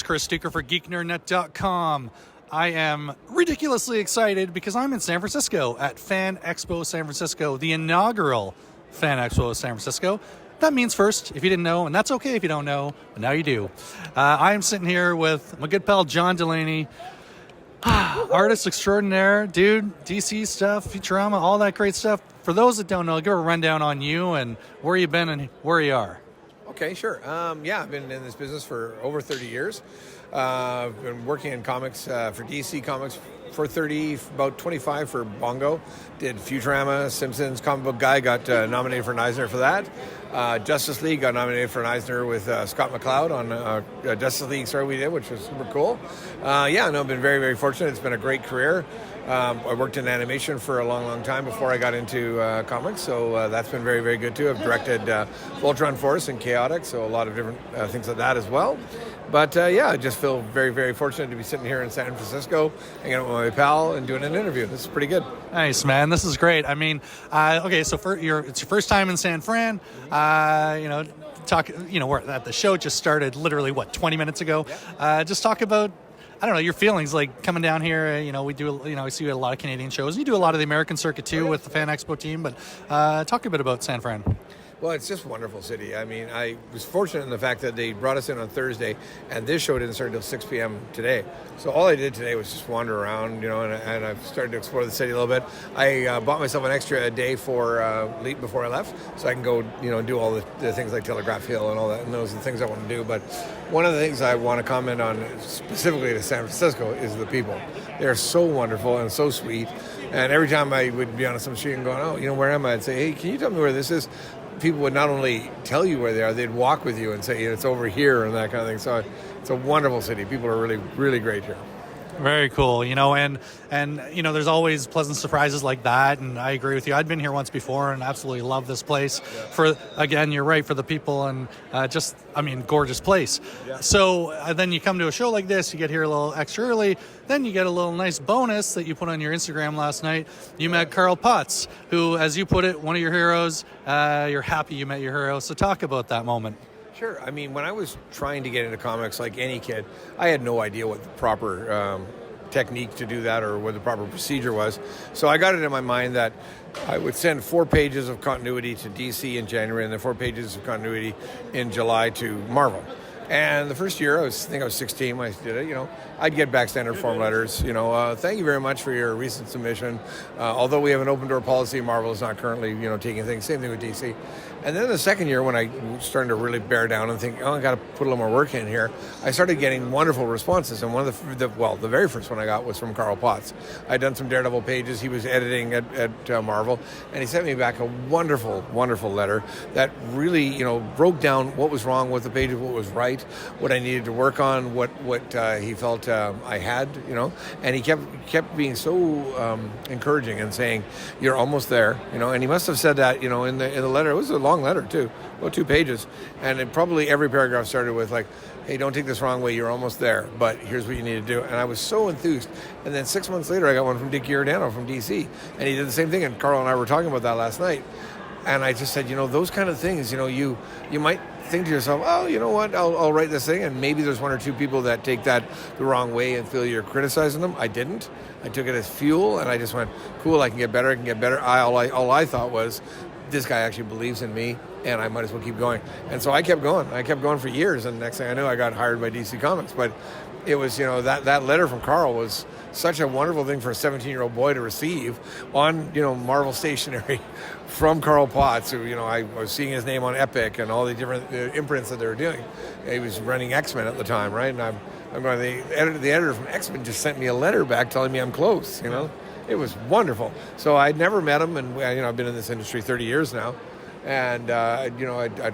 it's Chris Doucher for GeekNerdNet.com. I am ridiculously excited because I'm in San Francisco at Fan Expo San Francisco, the inaugural Fan Expo San Francisco. That means first, if you didn't know, and that's okay if you don't know, but now you do. I am sitting here with my good pal John Delaney, artist extraordinaire, dude, DC stuff, Futurama, all that great stuff. For those that don't know, give a rundown on you and where you've been and where you are. Okay, sure. I've been in this business for over 30 years. I've been working in comics for DC Comics for 30, about 25 for Bongo. Did Futurama, Simpsons, Comic Book Guy, got nominated for an Eisner for that. Justice League got nominated for an Eisner with Scott McCloud on Justice League story we did, which was super cool. I've been very, very fortunate. It's been a great career. I worked in animation for a long, long time before I got into comics, so that's been very, very good too. I've directed Voltron Force and Chaotic, so a lot of different things like that as well. But I just feel very, very fortunate to be sitting here in San Francisco, hanging out with my pal and doing an interview. This is pretty good. Nice, man. This is great. I mean, okay, so it's your first time in San Fran. We're at the show just started literally 20 minutes ago. Yeah. Just talk about, I don't know, your feelings like coming down here. We see a lot of Canadian shows. You do a lot of the American circuit too with the Fan Expo team, but talk a bit about San Fran. Well, it's just a wonderful city. I mean, I was fortunate in the fact that they brought us in on Thursday, and this show didn't start until 6 p.m. today. So all I did today was just wander around, and I've started to explore the city a little bit. I bought myself an extra day for before I left, so I can go, do all the things like Telegraph Hill and all that, and those are the things I want to do. But one of the things I want to comment on specifically to San Francisco is the people. They're so wonderful and so sweet. And every time I would be on some street and going, where am I? I'd say, hey, can you tell me where this is? People would not only tell you where they are, they'd walk with you and say, it's over here and that kind of thing. So it's a wonderful city. People are really, really great here. Very cool, and there's always pleasant surprises like that, and I agree with you. I'd been here once before and absolutely love this place. Yeah. For, again, you're right, for the people and gorgeous place. Yeah. So then you come to a show like this, you get here a little extra early, then you get a little nice bonus that you put on your Instagram last night. You met Carl Potts, who, as you put it, one of your heroes. You're happy you met your hero, so talk about that moment. Sure. I mean, when I was trying to get into comics like any kid, I had no idea what the proper technique to do that or what the proper procedure was. So I got it in my mind that I would send 4 pages of continuity to DC in January and then 4 pages of continuity in July to Marvel. And the first year, I think I was 16 when I did it, I'd get back standard form letters, thank you very much for your recent submission. Although we have an open door policy, Marvel is not currently, taking things, same thing with DC. And then the second year when I was starting to really bear down and think, I got to put a little more work in here, I started getting wonderful responses. And one of the very first one I got was from Carl Potts. I'd done some Daredevil pages. He was editing at Marvel. And he sent me back a wonderful, wonderful letter that really, broke down what was wrong with the pages, what was right, what I needed to work on, what he felt I had, and he kept being so encouraging and saying, you're almost there, and he must have said that, in the letter. It was a long letter too, about 2 pages, and probably every paragraph started with like, hey, don't take this wrong way, you're almost there, but here's what you need to do. And I was so enthused. And then 6 months later, I got one from Dick Giordano from DC, and he did the same thing, and Carl and I were talking about that last night. And I just said, those kind of things, you might think to yourself, oh, you know what, I'll write this thing, and maybe there's 1 or 2 people that take that the wrong way and feel you're criticizing them. I didn't. I took it as fuel, and I just went, cool, I can get better. All I thought was, this guy actually believes in me, and I might as well keep going. And so I kept going. I kept going for years, and next thing I knew, I got hired by DC Comics. But it was, that letter from Carl was such a wonderful thing for a 17-year-old boy to receive on, Marvel stationery from Carl Potts, who, I was seeing his name on Epic and all the different imprints that they were doing. He was running X-Men at the time, right? And I'm going, the editor from X-Men just sent me a letter back telling me I'm close, It was wonderful. So I'd never met him, and I've been in this industry 30 years now, and I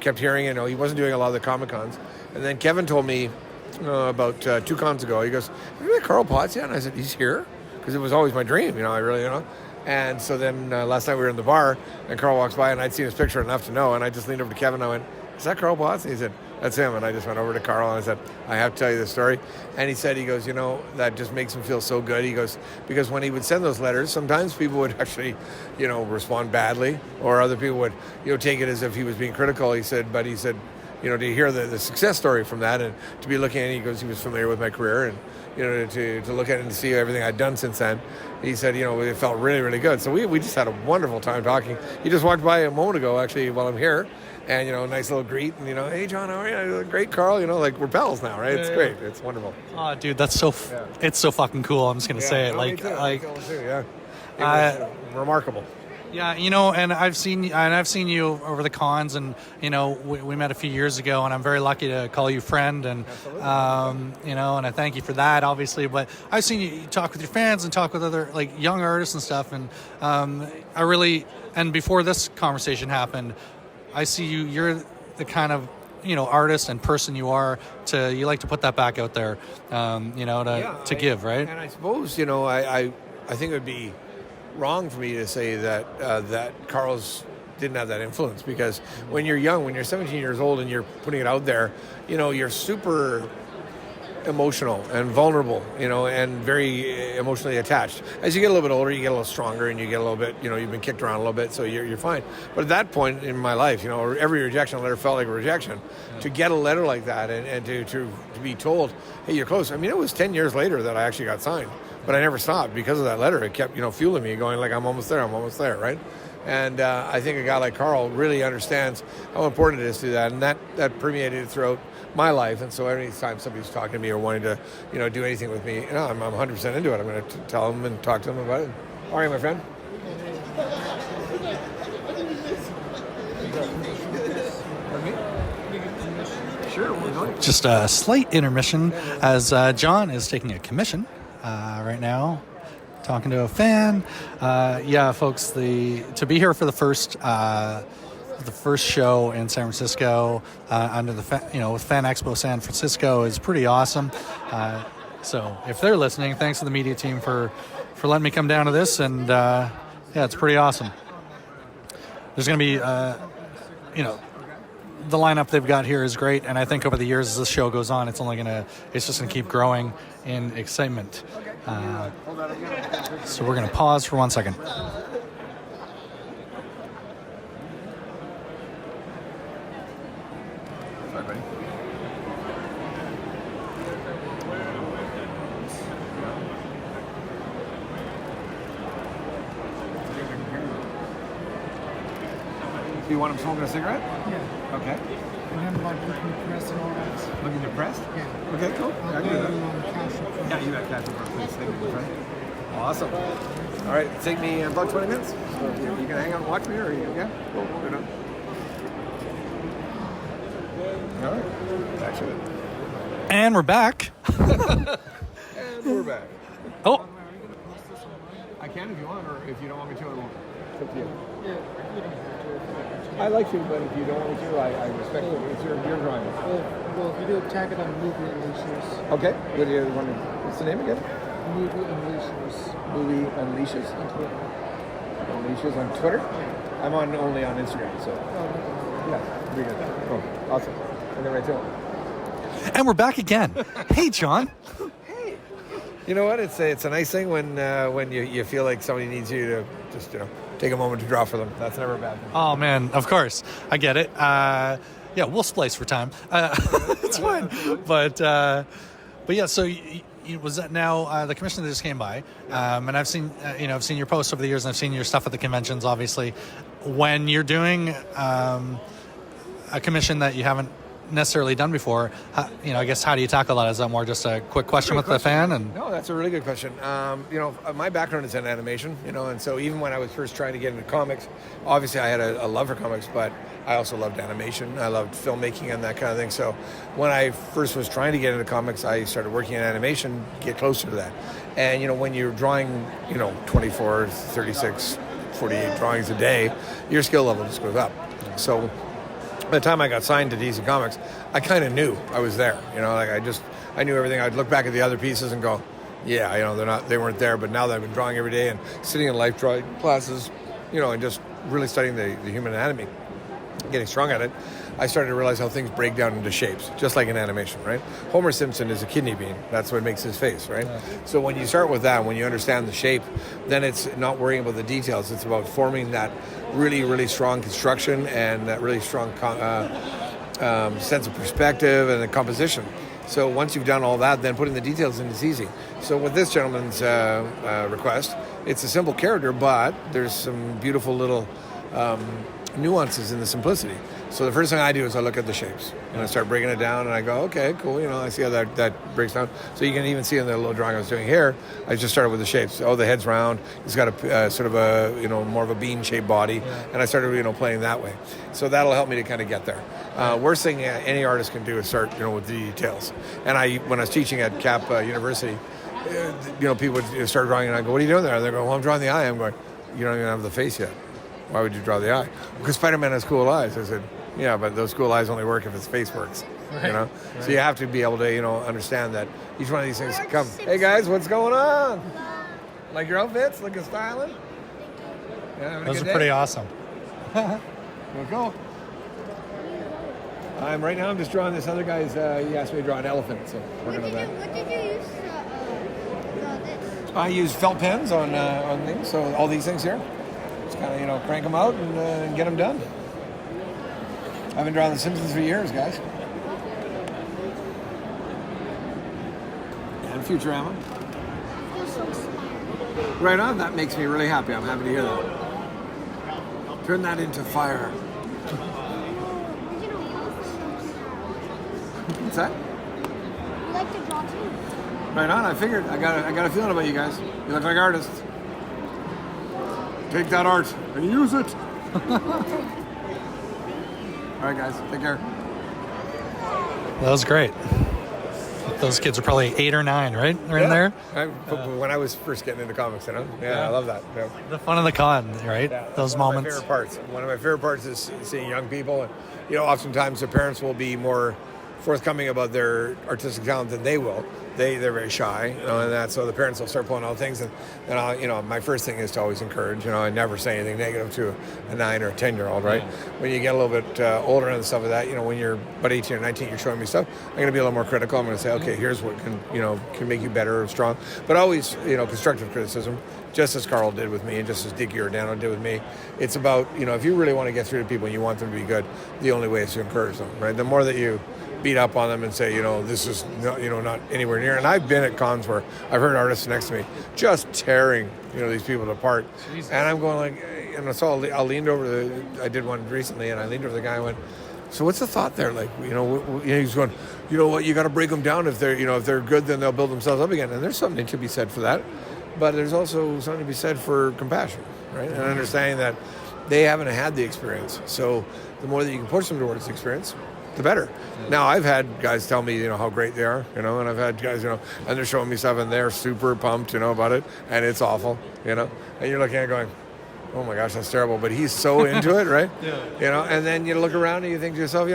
kept hearing, he wasn't doing a lot of the Comic Cons, and then Kevin told me about 2 cons ago. He goes, "You met Carl Potts?" Yeah, and I said, "He's here," because it was always my dream. I really, And so then last night we were in the bar, and Carl walks by, and I'd seen his picture enough to know, and I just leaned over to Kevin, and I went, "Is that Carl Potts?" And he said, "That's him." And I just went over to Carl and I said, "I have to tell you this story." And he said, that just makes him feel so good. He goes, because when he would send those letters, sometimes people would actually, respond badly, or other people would, take it as if he was being critical. He said, to hear the success story from that, and to be looking at it, he was familiar with my career, and to look at it and see everything I'd done since then. He said, it felt really, really good. So we just had a wonderful time talking. He just walked by a moment ago, actually, while I'm here, and, nice little greet, and, hey, John, how are you? Great, Carl, like, we're pals now, right? It's great. It's wonderful. Oh, dude, that's it's so fucking cool. I'm just going to say it. No, me too. Yeah. It was remarkable. Yeah, and I've seen you over the cons, and we met a few years ago, and I'm very lucky to call you friend, and and I thank you for that, obviously. But I've seen you talk with your fans and talk with other like young artists and stuff, and and before this conversation happened, I see you're the kind of artist and person you like to put that back out there, to give, right? And I suppose I think it would be wrong for me to say that Carl's didn't have that influence, because when you're young, when you're 17 years old and you're putting it out there, you're super emotional and vulnerable, and very emotionally attached. As you get a little bit older, you get a little stronger, and you get a little bit, you've been kicked around a little bit, so you're fine. But at that point in my life, every rejection letter felt like a rejection. Yeah. To get a letter like that and to be told, hey, you're close. I mean, it was 10 years later that I actually got signed. But I never stopped because of that letter. It kept, fueling me, going like, I'm almost there, right? And I think a guy like Carl really understands how important it is to do that, and that permeated throughout my life. And so every time somebody's talking to me or wanting to, do anything with me, I'm 100% into it. I'm going to tell them and talk to them about it. All right, my friend. Sure. Just a slight intermission as John is taking a commission. Right now, talking to a fan. Folks, to be here for the first show in San Francisco under the with Fan Expo San Francisco is pretty awesome. So if they're listening, thanks to the media team for letting me come down to this, and it's pretty awesome. There's going to be the lineup they've got here is great, and I think over the years as this show goes on, it's just gonna keep growing in excitement. So we're gonna pause for 1 second. Do you want him smoking a cigarette? Yeah. Okay. And then like looking depressed and all that. Looking depressed? Yeah. Okay, cool. I can do that. Yeah, Yeah, you got cash for please. Thank you, my friend. Awesome. All right, take me about 20 minutes. So you gonna hang out and watch me, or yeah? Cool. We're done. All right. Back to it. And we're back. And we're back. Oh. I can if you want, or if you don't want me to, I won't. It's up to you. Yeah, you don't have to. I like to, but if you don't want me to, I respect it. It's your drawing. Well, if you do tag it on Movie Unleashes. Okay. What do you want to, what's the name again? Movie Unleashes. Movie Unleashes? On Twitter. Unleashes on Twitter? I'm only on Instagram, so. Yeah, pretty good. Oh, awesome. And then right to it. And we're back again. Hey, John. Hey. You know what? It's a nice thing when you feel like somebody needs you to just take a moment to draw for them. That's never a bad thing. Oh man, of course, I get it. We'll splice for time. It's fine. But yeah. So was that now the commission that just came by? And I've seen I've seen your posts over the years, and I've seen your stuff at the conventions. Obviously, when you're doing a commission that you haven't necessarily done before, I guess how do you tackle that? Is that more just a quick question with the fan? And no, that's a really good question. My background is in animation, and so even when I was first trying to get into comics, obviously I had a love for comics, but I also loved animation. I loved filmmaking and that kind of thing. So when I first was trying to get into comics, I started working in animation, get closer to that. And when you're drawing 24, 36, 48 drawings a day, your skill level just goes up. So by the time I got signed to DC Comics, I kind of knew I was there. I knew everything. I'd look back at the other pieces and go, yeah, they weren't there. But now that I've been drawing every day and sitting in life drawing classes, and just really studying the human anatomy, getting strong at it, I started to realize how things break down into shapes, just like in animation, right? Homer Simpson is a kidney bean. That's what makes his face, right? Yeah. So when you start with that, when you understand the shape, then it's not worrying about the details. It's about forming that really, really strong construction and that really strong sense of perspective and the composition. So once you've done all that, then putting the details in is easy. So with this gentleman's request, it's a simple character, but there's some beautiful little nuances in the simplicity. So the first thing I do is I look at the shapes and I start breaking it down and I go, okay, cool. I see how that breaks down. So you can even see in the little drawing I was doing here, I just started with the shapes. Oh, the head's round. He's got a sort of a, more of a bean-shaped body. And I started, playing that way. So that'll help me to kind of get there. Worst thing any artist can do is start, with the details. And when I was teaching at Cap University, people would start drawing and I go, what are you doing there? And they go, well, I'm drawing the eye. I'm going, you don't even have the face yet. Why would you draw the eye? Because Spider-Man has cool eyes. I said, yeah, but those cool eyes only work if his face works. Right. So you have to be able to, understand that each one of these things come. Hey guys, what's going on? Like your outfits, looking styling? Yeah, Those are pretty awesome. We'll go. Right now I'm just drawing this other guy's. He asked me to draw an elephant, so working on that. What did you use to draw this? I use felt pens on things. So all these things here, just kind of crank them out and get them done. I've been drawing The Simpsons for years, guys. And Futurama. I feel so inspired. Right on. That makes me really happy. I'm happy to hear that. Turn that into fire. What's that? You like to draw too? Right on. I figured. I got a feeling about you guys. You look like artists. Take that art and use it. All right, guys. Take care. That was great. Those kids are probably 8 or 9, right? They're in there. When I was first getting into comics, Yeah, I love that. Yeah. The fun of the con, right? Yeah, Those one moments. Of my favorite parts. One of my favorite parts is seeing young people, and oftentimes their parents will be more forthcoming about their artistic talent than they will. They're very shy, and that, so the parents will start pulling out things, and my first thing is to always encourage. I never say anything negative to a 9 or a 10-year-old, right? Yeah. When you get a little bit older and stuff like that, when you're about 18 or 19, you're showing me stuff. I'm going to be a little more critical. I'm going to say, okay, here's what can make you better or strong, but always constructive criticism, just as Carl did with me, and just as Dicky or Dano did with me. It's about if you really want to get through to people and you want them to be good, the only way is to encourage them, right? The more that you beat up on them and say, this is not, not anywhere near. And I've been at cons where I've heard artists next to me just tearing, these people apart. Jesus. And I'm going like, so I leaned over I did one recently, and I leaned over the guy and went, so what's the thought there? Like, he's going, what, you got to break them down. If they're, if they're good, then they'll build themselves up again. And there's something to be said for that. But there's also something to be said for compassion, right? And understanding that they haven't had the experience. So the more that you can push them towards the experience, the better. Now, I've had guys tell me, how great they are, and I've had guys, and they're showing me stuff, and they're super pumped, about it, and it's awful, and you're looking at it going, oh my gosh, that's terrible, but he's so into it, right? Yeah. And then you look around and you think to yourself,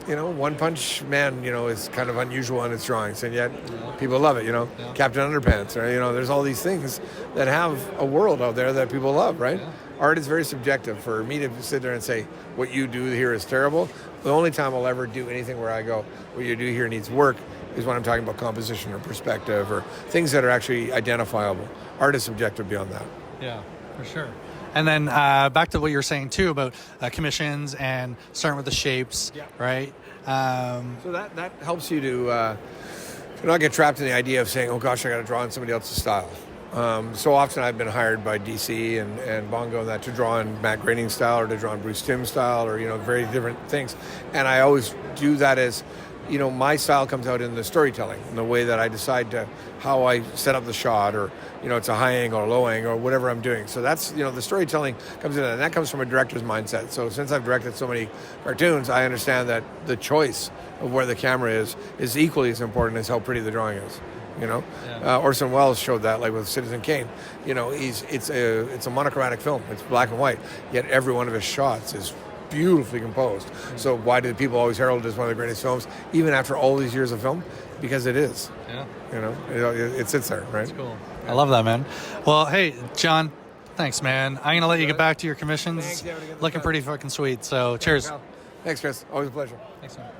One Punch Man, is kind of unusual in its drawings, and yet people love it, Captain Underpants, right? There's all these things that have a world out there that people love, right? Yeah. Art is very subjective. For me to sit there and say, what you do here is terrible, the only time I'll ever do anything where I go, what you do here needs work, is when I'm talking about composition or perspective or things that are actually identifiable. Art is subjective beyond that. Yeah, for sure. And then back to what you were saying, too, about commissions and starting with the shapes, right? So that helps you to not get trapped in the idea of saying, oh, gosh, I got to draw in somebody else's style. So often I've been hired by DC and Bongo and that to draw in Matt Groening's style or to draw in Bruce Timm's style or, very different things. And I always do that as, my style comes out in the storytelling, in the way that I decide how I set up the shot or, it's a high angle or low angle or whatever I'm doing. So that's, the storytelling comes in, and that comes from a director's mindset. So since I've directed so many cartoons, I understand that the choice of where the camera is equally as important as how pretty the drawing is. Orson Welles showed that, like with Citizen Kane. It's a monochromatic film. It's black and white. Yet every one of his shots is beautifully composed. Mm-hmm. So why do people always herald it as one of the greatest films, even after all these years of film? Because it is. Yeah. It sits there, right? That's cool. Yeah. I love that, man. Well, hey, John, thanks, man. I'm gonna let you get back to your commissions. Thanks, looking pretty fucking sweet. So, cheers. Thanks, Chris. Always a pleasure. Thanks, man.